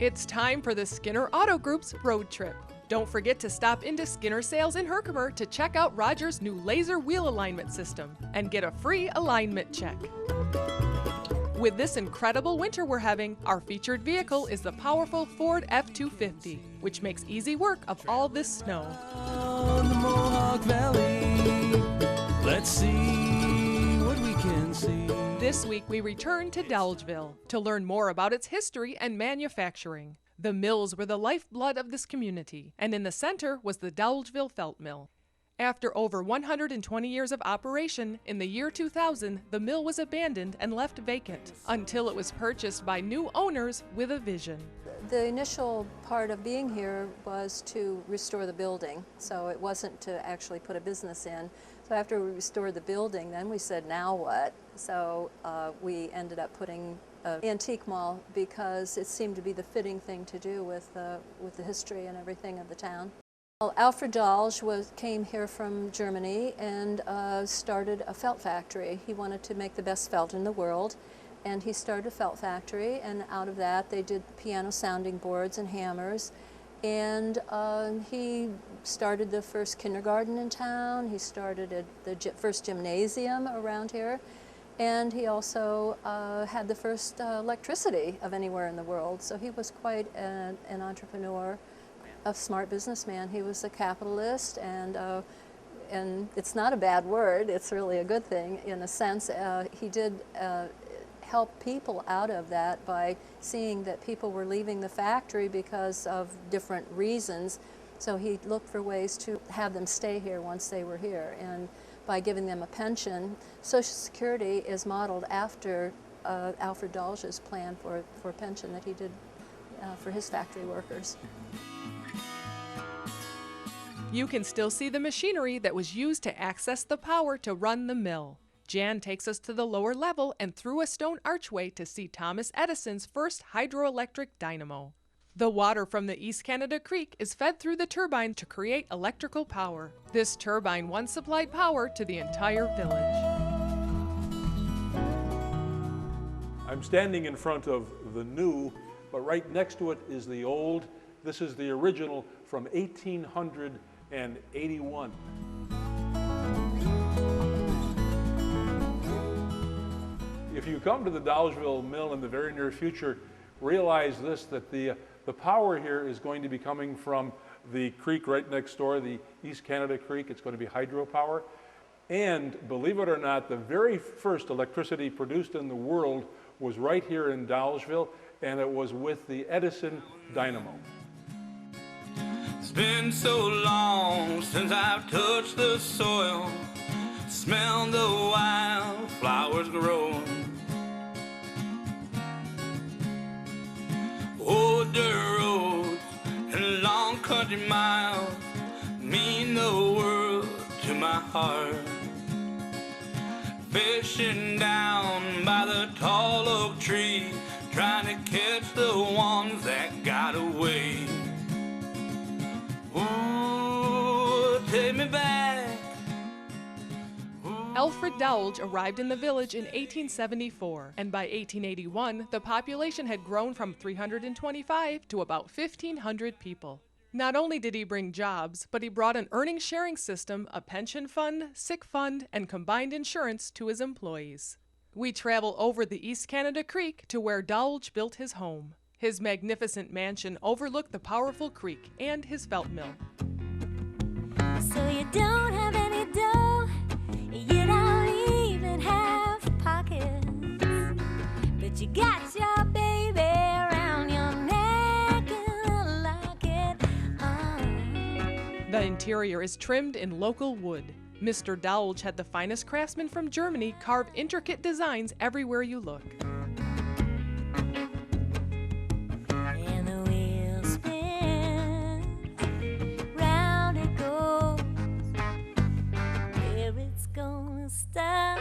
It's time for the Skinner Auto Group's road trip. Don't forget to stop into Skinner Sales in Herkimer to check out Roger's new laser wheel alignment system and get a free alignment check. With this incredible winter we're having, our featured vehicle is the powerful Ford F-250, which makes easy work of all this snow. On the Mohawk Valley, let's see what we can see. This week we return to Dolgeville to learn more about its history and manufacturing. The mills were the lifeblood of this community, and in the center was the Dolgeville Felt Mill. After over 120 years of operation, in the year 2000, the mill was abandoned and left vacant until it was purchased by new owners with a vision. The initial part of being here was to restore the building, so it wasn't to actually put a business in. So after we restored the building, then we said, now what? So we ended up putting an antique mall because it seemed to be the fitting thing to do with the history and everything of the town. Well, Alfred Dolge came here from Germany and started a felt factory. He wanted to make the best felt in the world, and he started a felt factory, and out of that they did piano sounding boards and hammers. And he started the first kindergarten in town. He started the first gymnasium around here. And he also had the first electricity of anywhere in the world. So he was quite an entrepreneur, a smart businessman. He was a capitalist, and it's not a bad word. It's really a good thing in a sense. He did help people out of that by seeing that people were leaving the factory because of different reasons. So he looked for ways to have them stay here once they were here, and by giving them a pension. Social Security is modeled after Alfred Dolge's plan for pension that he did for his factory workers. You can still see the machinery that was used to access the power to run the mill. Jan takes us to the lower level and through a stone archway to see Thomas Edison's first hydroelectric dynamo. The water from the East Canada Creek is fed through the turbine to create electrical power. This turbine once supplied power to the entire village. I'm standing in front of the new, but right next to it is the old. This is the original from 1881. If you come to the Dolgeville Mill in the very near future, realize this, that the power here is going to be coming from the creek right next door, the East Canada Creek. It's going to be hydropower. And believe it or not, the very first electricity produced in the world was right here in Dolgeville, and it was with the Edison dynamo. It's been so long since I've touched the soil, smelled the wild flowers growing. Old dirt roads and long country miles mean the world to my heart. Fishing down by the tall oak tree, trying to catch the ones that got away. Ooh, take me back. Alfred Dolge arrived in the village in 1874, and by 1881, the population had grown from 325 to about 1,500 people. Not only did he bring jobs, but he brought an earnings-sharing system, a pension fund, sick fund, and combined insurance to his employees. We travel over the East Canada Creek to where Dolge built his home. His magnificent mansion overlooked the powerful creek and his felt mill. So you don't have any dough, you don't even have pockets, but you got your baby around your neck and a locket. The interior is trimmed in local wood. Mr. Dolge had the finest craftsmen from Germany carve intricate designs everywhere you look. And the wheel spins, round it goes, where it's gonna stop,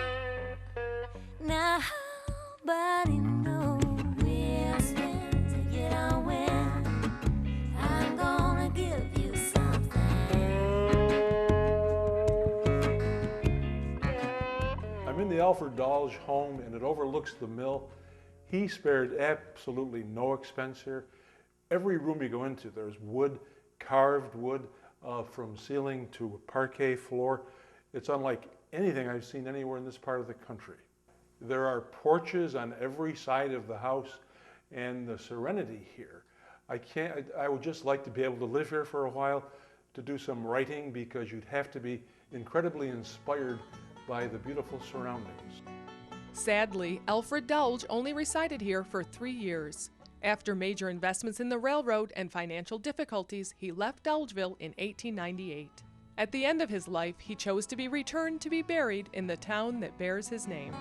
nobody knows. Wheel spins, you don't win, I'm gonna give you something. I'm in the Alfred Dolge home, and it overlooks the mill. He spared absolutely no expense here. every room you go into, there's wood, carved wood, from ceiling to parquet floor. It's unlike anything I've seen anywhere in this part of the country. There are porches on every side of the house, and the serenity here. I would just like to be able to live here for a while to do some writing, because you'd have to be incredibly inspired by the beautiful surroundings. Sadly, Alfred Dolge only resided here for 3 years. After major investments in the railroad and financial difficulties, he left Dolgeville in 1898. At the end of his life, he chose to be returned to be buried in the town that bears his name.